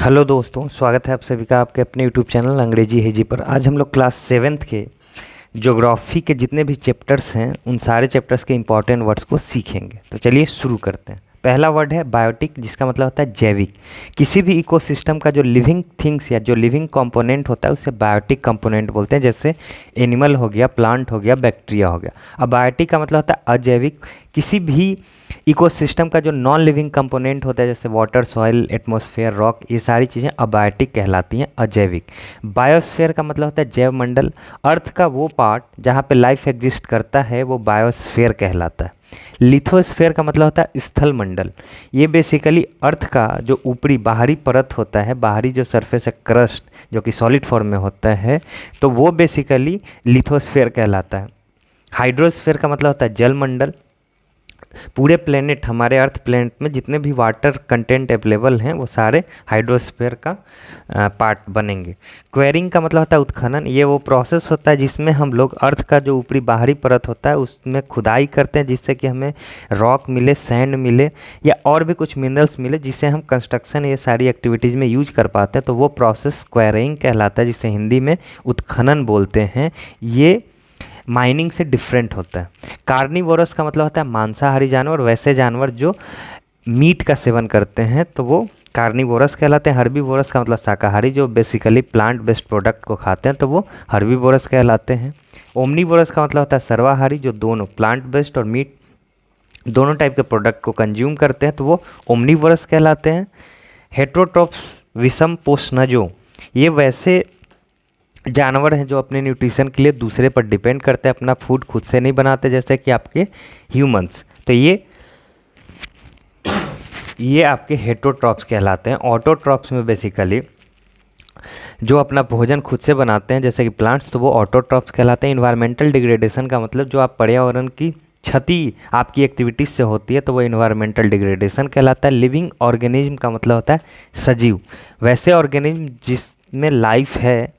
Hello दोस्तों, स्वागत है आप सभी का आपके अपने यूट्यूब चैनल अंग्रेजी है जी पर। आज हम लोग क्लास 7th के ज्योग्राफी के जितने भी चैप्टर्स हैं उन सारे चैप्टर्स के इंपॉर्टेंट वर्ड्स को सीखेंगे। तो चलिए शुरू करते हैं। पहला वर्ड है बायोटिक, जिसका मतलब होता है जैविक। किसी भी इकोसिस्टम का जो लिविंग थिंग्स या जो लिविंग कंपोनेंट होता है उसे बायोटिक कंपोनेंट बोलते हैं। जैसे एनिमल हो गया, प्लांट हो गया, बैक्टीरिया हो गया। अब बायोटिक का मतलब होता है अजैविक। किसी भी इकोसिस्टम का जो नॉन लिविंग कंपोनेंट होता है जैसे वाटर, सॉइल, एटमॉस्फेयर, रॉक, ये सारी चीज़ें अबायोटिक कहलाती हैं, अजैविक। बायोस्फीयर का मतलब होता है जैव मंडल। अर्थ का वो पार्ट जहाँ पे लाइफ एग्जिस्ट करता है वो बायोस्फीयर कहलाता है। लिथोस्फीयर का मतलब होता है स्थल मंडल। ये बेसिकली अर्थ का जो ऊपरी बाहरी परत होता है, बाहरी जो सरफेस है, क्रस्ट, जो कि सॉलिड फॉर्म में होता है, तो वो बेसिकली लिथोस्फीयर कहलाता है। हाइड्रोस्फीयर का मतलब होता है जल मंडल। पूरे प्लेनेट, हमारे अर्थ प्लेनेट में जितने भी वाटर कंटेंट अवेलेबल हैं वो सारे हाइड्रोस्फीयर का पार्ट बनेंगे। क्वेरिंग का मतलब होता है उत्खनन। ये वो प्रोसेस होता है जिसमें हम लोग अर्थ का जो ऊपरी बाहरी परत होता है उसमें खुदाई करते हैं जिससे कि हमें रॉक मिले, सैंड मिले या और भी कुछ मिनरल्स मिले जिससे हम कंस्ट्रक्शन ये सारी एक्टिविटीज़ में यूज कर पाते हैं। तो वो प्रोसेस क्वेरिंग कहलाता है, जिसे हिंदी में उत्खनन बोलते हैं। ये माइनिंग से डिफरेंट होता है। कार्निवोरस का मतलब होता है मांसाहारी जानवर, वैसे जानवर जो मीट का सेवन करते हैं तो वो कार्निवोरस कहलाते हैं। हर्बीवोरस का मतलब शाकाहारी, जो बेसिकली प्लांट बेस्ड प्रोडक्ट को खाते हैं तो वो हर्बीवोरस कहलाते हैं। ओमनीवोरस का मतलब होता है सर्वाहारी, जो दोनों प्लांट बेस्ड और मीट दोनों टाइप के प्रोडक्ट को कंज्यूम करते हैं तो वो ओमनीवोरस कहलाते हैं। हेट्रोट्रोप्स विषम पोषणजों, ये वैसे जानवर हैं जो अपने न्यूट्रिशन के लिए दूसरे पर डिपेंड करते हैं, अपना फूड खुद से नहीं बनाते जैसे कि आपके ह्यूमंस। तो ये आपके हेट्रोट्रॉप्स कहलाते हैं। ऑटोट्रॉप्स में बेसिकली जो अपना भोजन खुद से बनाते हैं जैसे कि प्लांट्स, तो वो ऑटोट्रॉप्स कहलाते हैं। इन्वायरमेंटल डिग्रेडेशन का मतलब जो आप पर्यावरण की क्षति आपकी एक्टिविटीज़ से होती है तो वो इन्वायरमेंटल डिग्रेडेशन कहलाता है। लिविंग ऑर्गेनिज्म का मतलब होता है सजीव। वैसे ऑर्गेनिज्म जिसमें लाइफ है,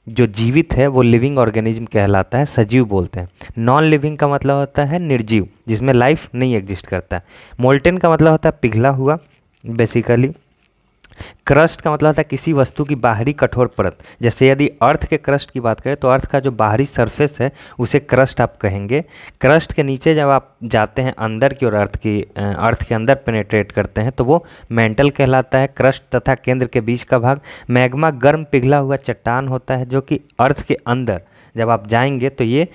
जो जीवित है, वो लिविंग ऑर्गेनिज्म कहलाता है, सजीव बोलते हैं। नॉन लिविंग का मतलब होता है निर्जीव, जिसमें लाइफ नहीं एग्जिस्ट करता है। मोल्टेन का मतलब होता है पिघला हुआ बेसिकली। क्रस्ट का मतलब होता है किसी वस्तु की बाहरी कठोर परत। जैसे यदि अर्थ के क्रस्ट की बात करें तो अर्थ का जो बाहरी सरफेस है उसे क्रस्ट आप कहेंगे। क्रस्ट के नीचे जब आप जाते हैं अंदर की ओर, अर्थ के अंदर पेनेट्रेट करते हैं तो वो मेंटल कहलाता है। क्रस्ट तथा केंद्र के बीच का भाग। मैग्मा गर्म पिघला हुआ चट्टान होता है जो कि अर्थ के अंदर जब आप जाएंगे तो ये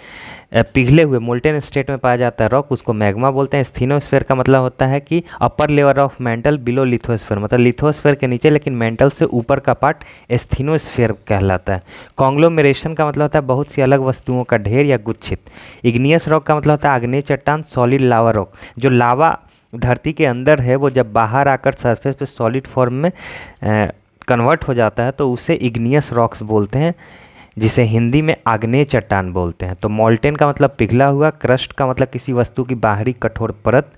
पिघले हुए मोल्टेन स्टेट में पाया जाता है रॉक, उसको मैग्मा बोलते हैं। स्थिनोस्फेयर का मतलब होता है कि upper layer of mental below lithosphere, मतलब लिथोस्फेयर के नीचे लेकिन मेंटल से ऊपर का पार्ट स्थिनोस्फेयर कहलाता है। कॉन्ग्लोमेरेशन का मतलब होता है बहुत सी अलग वस्तुओं का ढेर या गुच्छित। इग्नियस रॉक का मतलब होता है आग्नेय चट्टान। सॉलिड लावा रॉक, जो लावा धरती के अंदर है वो जब बाहर आकर सरफेस पे सॉलिड फॉर्म में कन्वर्ट हो जाता है तो उसे इग्नियस रॉक्स बोलते हैं, जिसे हिंदी में आग्नेय चट्टान बोलते हैं। तो मोल्टेन का मतलब पिघला हुआ। क्रस्ट का मतलब किसी वस्तु की बाहरी कठोर परत।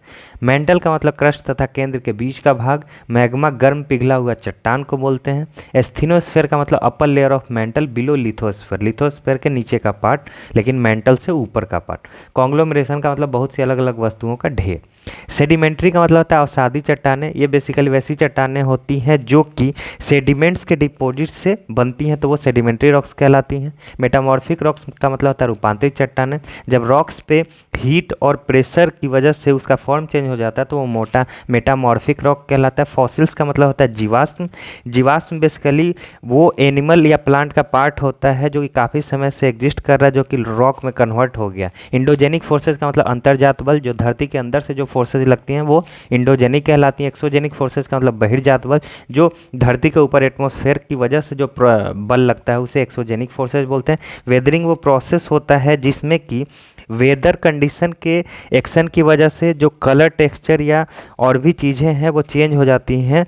मेंटल का मतलब क्रस्ट तथा केंद्र के बीच का भाग। मैग्मा गर्म पिघला हुआ चट्टान को बोलते हैं। स्थिनोस्फेयर का मतलब upper layer of mental below lithosphere, lithosphere के नीचे का पार्ट लेकिन मेंटल से ऊपर का पार्ट। कॉन्ग्लोमरेशन का मतलब बहुत सी अलग अलग वस्तुओं का ढेर। सेडिमेंट्री का मतलब होता है अवसादी चट्टानें। ये बेसिकली वैसी चट्टानें होती हैं जो कि सेडिमेंट्स के डिपॉजिट से बनती हैं तो वो सेडिमेंट्री रॉक्स कहलाती हैं। मेटामॉर्फिक रॉक्स का मतलब होता है रूपांतरित चट्टानें। जब रॉक्स पे हीट और प्रेशर की वजह से उसका फॉर्म चेंज हो जाता है तो वो मेटामॉर्फिक रॉक कहलाता है। फॉसिल्स का मतलब होता है जीवाश्म। जीवाश्म बेसिकली वो एनिमल या प्लांट का पार्ट होता है जो कि काफ़ी समय से एग्जिस्ट कर रहा है जो कि रॉक में कन्वर्ट हो गया। इंडोजेनिक फोर्सेज का मतलब अंतर्जात बल, जो धरती के अंदर से जो फोर्सेज लगती हैं वो इंडोजेनिक कहलाती हैं। एक्सोजेनिक फोर्सेज का मतलब बहिर्जात बल, जो धरती के ऊपर एटमॉस्फेयर की वजह से जो बल लगता है उसे एक्सोजेनिक फोर्सेज बोलते हैं। वेदरिंग वो प्रोसेस होता है जिसमें कि वेदर कंडीशन के एक्शन की वजह से जो कलर, टेक्सचर या और भी चीज़ें हैं वो चेंज हो जाती हैं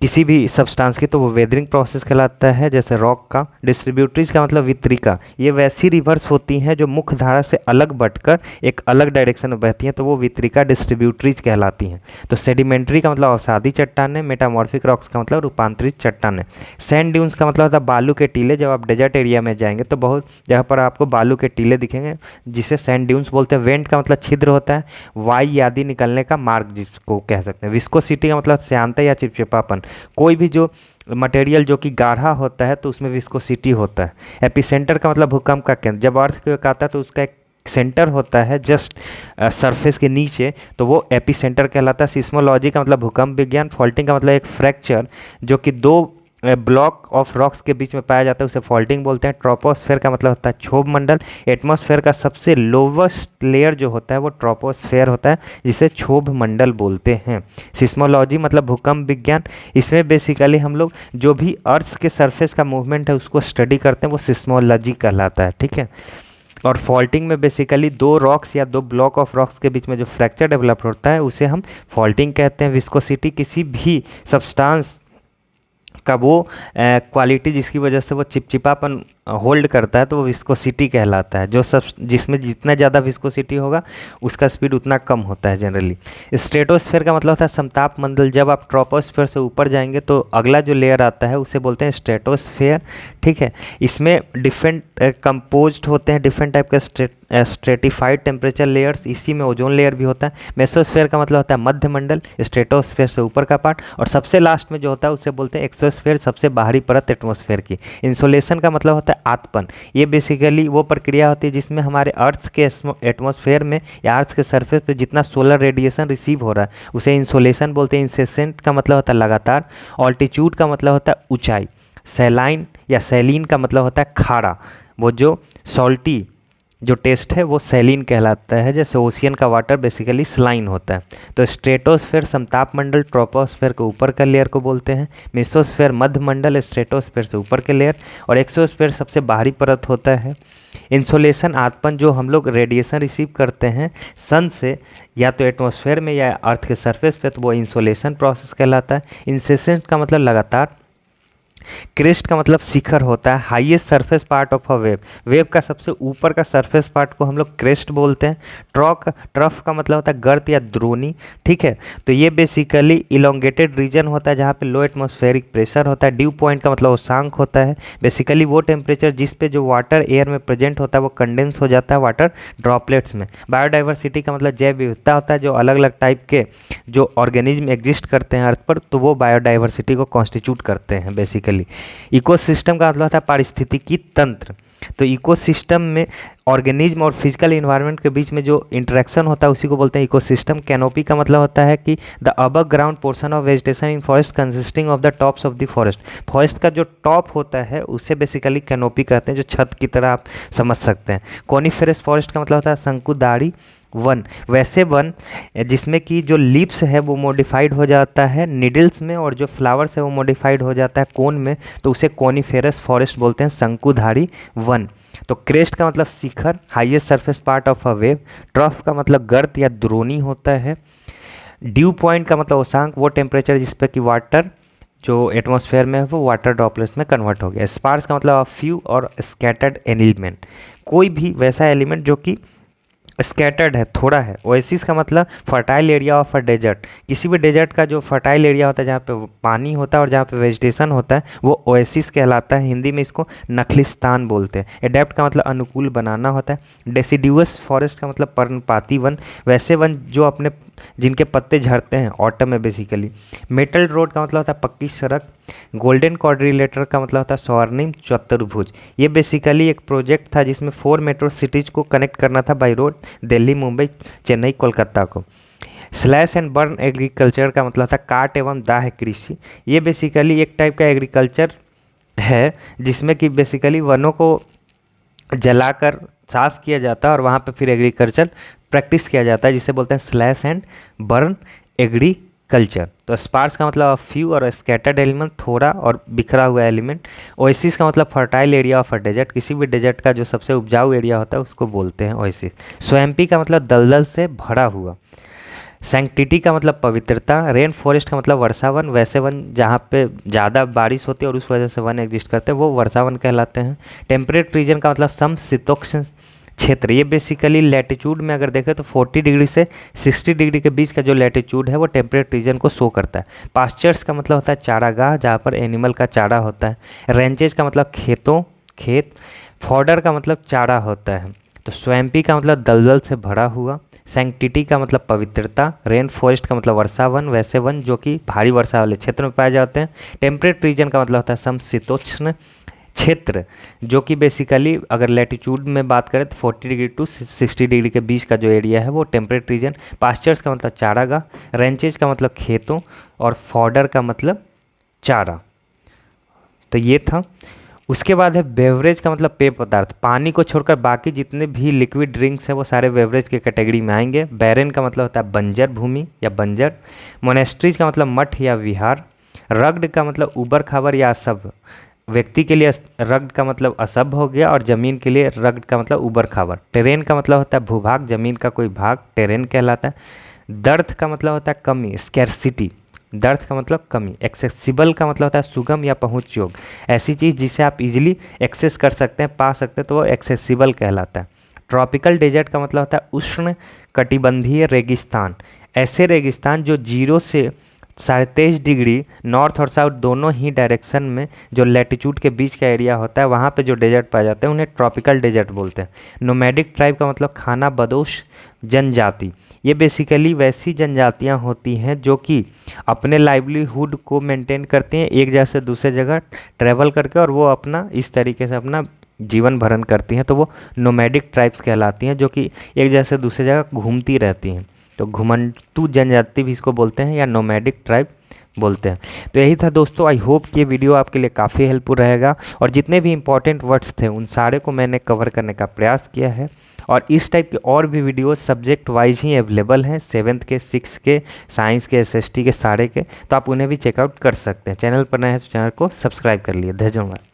किसी भी सब्सटेंस की, तो वो वेदरिंग प्रोसेस कहलाता है। जैसे रॉक का। डिस्ट्रीब्यूटरीज का मतलब वितरिका, ये वैसी रिवर्स होती हैं जो मुख्य धारा से अलग बढ़कर एक अलग डायरेक्शन में बहती हैं तो वो वितरिका डिस्ट्रीब्यूटरीज कहलाती हैं। तो सेडिमेंट्री का मतलब अवसादी चट्टानें। मेटामॉर्फिक रॉक्स का मतलब रूपांतरित चट्टानें। सैंड ड्यून्स का मतलब होता है बालू के टीले। जब आप डेजर्ट एरिया में जाएंगे तो बहुत जगह पर आपको बालू के टीले दिखेंगे जिसे सैंड ड्यून्स बोलते हैं। वेंट का मतलब छिद्र होता है। वायु आदि निकलने का मार्ग जिसको कह सकते हैं। विस्कोसिटी का मतलब श्यानता या चिपचिपापन। कोई भी जो मटेरियल जो कि गाढ़ा होता है तो उसमें विस्कोसिटी होता है। एपिसेंटर का मतलब भूकंप का केंद्र, जब अर्थक्वेक आता है तो उसका एक सेंटर होता है जस्ट सरफेस के नीचे, तो वो एपिसेंटर कहलाता है। सिस्मोलॉजी का मतलब भूकंप विज्ञान। फॉल्टिंग का मतलब एक फ्रैक्चर जो कि दो ब्लॉक ऑफ रॉक्स के बीच में पाया जाता है उसे फॉल्टिंग बोलते हैं। ट्रोपोस्फेयर का मतलब होता है क्षोभ मंडल। एटमॉस्फेयर का सबसे लोवेस्ट लेयर जो होता है वो ट्रोपोस्फेयर होता है जिसे क्षोभ मंडल बोलते हैं। सिस्मोलॉजी मतलब भूकंप विज्ञान। इसमें बेसिकली हम लोग जो भी अर्थ के सरफेस का मूवमेंट है उसको स्टडी करते हैं, वो सिस्मोलॉजी कहलाता है, ठीक है। और फॉल्टिंग में बेसिकली दो रॉक्स या दो ब्लॉक ऑफ रॉक्स के बीच में जो फ्रैक्चर डेवलप होता है उसे हम फॉल्टिंग कहते हैं। विस्कोसिटी किसी भी सब्सटेंस का वो क्वालिटी जिसकी वजह से वो चिपचिपापन होल्ड करता है तो वो विस्कोसिटी कहलाता है। जो सब जिसमें जितना ज़्यादा विस्कोसिटी होगा उसका स्पीड उतना कम होता है जनरली। स्ट्रेटोस्फेयर का मतलब होता है समताप मंडल। जब आप ट्रोपोस्फेयर से ऊपर जाएंगे तो अगला जो लेयर आता है उसे बोलते हैं स्ट्रेटोस्फेयर, ठीक है। इसमें डिफरेंट कंपोज्ड होते हैं डिफरेंट टाइप के स्ट्रेटिफाइड टेम्परेचर लेयर्स, इसी में ओजोन लेयर भी होता है। मेसोस्फेयर का मतलब होता है मध्य मंडल, स्ट्रेटोस्फेयर से ऊपर का पार्ट, और सबसे लास्ट में जो होता है उसे बोलते हैं एक्सोस्फेयर, सबसे बाहरी परत एटमॉस्फेयर की। इंसोलेशन का मतलब होता है आतपन। ये बेसिकली वो प्रक्रिया होती है जिसमें हमारे अर्थ के एटमॉस्फेयर में या अर्थ के सरफेस पे जितना सोलर रेडिएशन रिसीव हो रहा है उसे इंसोलेशन बोलते हैं। इंसेसेंट का मतलब होता है लगातार। ऑल्टीट्यूड का मतलब होता है ऊंचाई। सैलाइन या सैलीन का मतलब होता है खारा। वो जो सॉल्टी जो टेस्ट है वो सैलीन कहलाता है, जैसे ओशियन का वाटर बेसिकली स्लाइन होता है। तो स्ट्रेटोस्फेयर समताप मंडल ट्रोपोस्फेयर के ऊपर का लेयर को बोलते हैं। मेसोस्फेयर मध्य मंडल स्ट्रेटोस्फेयर से ऊपर के लेयर, और एक्सोस्फेयर सबसे बाहरी परत होता है। इंसोलेशन आतपन जो हम लोग रेडिएशन रिसीव करते हैं सन से या तो एटमॉस्फेयर में या अर्थ के सरफेस पे तो वो इंसोलेशन प्रोसेस कहलाता है। इंसेसेंट का मतलब लगातार। क्रेस्ट का मतलब शिखर होता है, highest surface part of a wave. Wave का सबसे ऊपर का सरफेस पार्ट को हम लोग क्रेस्ट बोलते हैं। ट्रफ का मतलब होता है गर्त या द्रोणी, ठीक है। तो ये बेसिकली इलोंगेटेड रीजन होता है जहाँ पे लो एटमॉस्फेरिक प्रेशर होता है। ड्यू पॉइंट का मतलब उषांक होता है, बेसिकली वो टेम्परेचर जिस पे जो वाटर एयर में प्रेजेंट होता है वो कंडेंस हो जाता है वाटर ड्रॉपलेट्स में। बायोडाइवर्सिटी का मतलब जैव विविधता होता है, जो अलग अलग टाइप के जो ऑर्गेनिज्म एग्जिस्ट करते हैं अर्थ पर तो वो बायोडाइवर्सिटी को कॉन्स्टिट्यूट करते हैं बेसिकली। इकोसिस्टम का मतलब होता है पारिस्थितिकी तंत्र। तो इकोसिस्टम में ऑर्गेनिज्म और फिजिकल इन्वायरमेंट के बीच में जो इंटरेक्शन होता है उसी को बोलते हैं इकोसिस्टम। कैनोपी का मतलब होता है कि the above ground portion of vegetation in forest consisting of the tops of the forest. Forest का जो टॉप होता है उसे बेसिकली कैनोपी कहते हैं, जो छत की तरह आप समझ सकते हैं। कॉनिफेरस फॉरेस्ट का मतलब होता है शंकुधारी वन। वैसे वन जिसमें कि जो लीव्स है वो मॉडिफाइड हो जाता है निडल्स में, और जो फ्लावर्स है वो मॉडिफाइड हो जाता है कोन में, तो उसे कॉनिफेरस फॉरेस्ट बोलते हैं, शंकुधारी वन। तो क्रेस्ट का मतलब शिखर, highest surface part of a wave. Trough का मतलब गर्त या द्रोणी होता है। ड्यू पॉइंट का मतलब उषांक, वो टेम्परेचर जिस पे कि वाटर जो एटमॉस्फेयर में है वो वाटर ड्रॉपलेट्स में कन्वर्ट हो गया। स्पार्स का मतलब फ्यू और स्कैटर्ड एलिमेंट, कोई भी वैसा एलिमेंट जो कि स्कैटर्ड है, थोड़ा है। ओएसिस का मतलब fertile area of a desert. किसी भी डेजर्ट का जो फर्टाइल एरिया होता है जहाँ पे पानी होता है और जहाँ पे वेजिटेशन होता है वो ओएसिस कहलाता है। हिंदी में इसको नखलिस्तान बोलते हैं। एडेप्ट का मतलब अनुकूल बनाना होता है। डेसिड्यूअस फॉरेस्ट का मतलब पर्णपाती वन, वैसे वन जो अपने जिनके पत्ते झड़ते हैं ऑटम में बेसिकली। मेटल रोड का मतलब होता है पक्की सड़क। गोल्डन क्वाड्रिलेटर का मतलब होता है स्वर्णिम चतुर्भुज। ये बेसिकली एक प्रोजेक्ट था जिसमें 4 मेट्रो सिटीज़ को कनेक्ट करना था बाई रोड, दिल्ली, मुंबई, चेन्नई, कोलकाता को। स्लैश एंड बर्न एग्रीकल्चर का मतलब था काट एवं दाह कृषि। ये बेसिकली एक टाइप का एग्रीकल्चर है जिसमें कि बेसिकली वनों को जलाकर साफ किया जाता है और वहाँ पे फिर एग्रीकल्चर प्रैक्टिस किया जाता है, जिसे बोलते हैं स्लैश एंड बर्न एग्रीकल्चर। तो स्पार्स का मतलब फ्यू और स्कैटर्ड एलिमेंट, थोड़ा और बिखरा हुआ एलिमेंट। ओएसिस का मतलब fertile area of a desert, किसी भी डेजर्ट का जो सबसे उपजाऊ एरिया होता है उसको बोलते हैं ओएसिस। स्वैम्पी का मतलब दलदल से भरा हुआ। सैंक्टिटी का मतलब पवित्रता। रेन फॉरेस्ट का मतलब वर्षावन, वैसे वन जहाँ पे ज़्यादा बारिश होती है और उस वजह से वन एग्जिस्ट करते हैं वो वर्षावन कहलाते हैं। टेम्परेट रीजन का मतलब समशीतोष्ण क्षेत्र। ये बेसिकली लैटिट्यूड में अगर देखें तो 40 डिग्री से 60 डिग्री के बीच का जो लैटिट्यूड है वो टेम्परेट रीजन को शो करता है। पास्चर्स का मतलब होता है चारागाह जहाँ पर एनिमल का चारा होता है। रेंचेज का मतलब खेत। फॉडर का मतलब चारा होता है। तो स्वैम्पी का मतलब दलदल से भरा हुआ, सैंक्टिटी का मतलब पवित्रता, रेन फॉरेस्ट का मतलब वर्षा वन, वैसे वन जो कि भारी वर्षा वाले क्षेत्र में पाए जाते हैं। टेम्परेट रीजन का मतलब होता है समशीतोष्ण क्षेत्र, जो कि बेसिकली अगर लैटिट्यूड में बात करें तो 40 डिग्री टू 60 डिग्री के बीच का जो एरिया है वो टेम्परेट रीजन। पास्चर्स का मतलब चारागाह, रेंचेज का मतलब खेतों, और फॉडर का मतलब चारा। तो ये था। उसके बाद है बेवरेज का मतलब पेय पदार्थ, पानी को छोड़कर बाकी जितने भी लिक्विड ड्रिंक्स हैं वो सारे बेवरेज के कैटेगरी में आएंगे। बैरन का मतलब होता है बंजर भूमि या बंजर। मोनेस्ट्रीज का मतलब मठ या विहार। रग्ड का मतलब ऊबर खाबर या असभ, व्यक्ति के लिए रग्ड का मतलब असभ हो गया, और ज़मीन के लिए रग्ड का मतलब ऊबर खाबर। टेरेन का मतलब होता है भूभाग, ज़मीन का कोई भाग टेरेन कहलाता है। दर्थ का मतलब होता है कमी, स्कैर्सिटी, दर्थ का मतलब कमी। एक्सेसिबल का मतलब होता है सुगम या पहुंच योग्य, ऐसी चीज़ जिसे आप इजीली एक्सेस कर सकते हैं, पा सकते हैं, तो वो एक्सेसिबल कहलाता है। ट्रॉपिकल डेजर्ट का मतलब होता है उष्ण कटिबंधीय रेगिस्तान, ऐसे रेगिस्तान जो 0 से 23.5 डिग्री नॉर्थ और साउथ दोनों ही डायरेक्शन में जो लैटिट्यूड के बीच का एरिया होता है वहाँ पे जो डेजर्ट पाए जाते हैं उन्हें ट्रॉपिकल डेजर्ट बोलते हैं। नोमैडिक ट्राइब का मतलब खाना बदोश जनजाति, ये बेसिकली वैसी जनजातियाँ होती हैं जो कि अपने लाइवलीहुड को मेंटेन करती हैं एक जगह से दूसरे जगह ट्रैवल करके, और वो अपना इस तरीके से अपना जीवन भरण करती हैं, तो वो नोमैडिक ट्राइब्स कहलाती हैं जो कि एक जगह से दूसरी जगह घूमती रहती हैं। तो घुमंतू जनजाति भी इसको बोलते हैं या नोमैडिक ट्राइब बोलते हैं। तो यही था दोस्तों, आई होप कि ये वीडियो आपके लिए काफ़ी हेल्पफुल रहेगा, और जितने भी इंपॉर्टेंट वर्ड्स थे उन सारे को मैंने कवर करने का प्रयास किया है। और इस टाइप के और भी वीडियोस सब्जेक्ट वाइज ही अवेलेबल हैं, 7th के, 6th के, साइंस के, SST के सारे के, तो आप उन्हें भी चेकआउट कर सकते हैं। चैनल पर नए हैं तो चैनल को सब्सक्राइब कर लिए। धन्यवाद।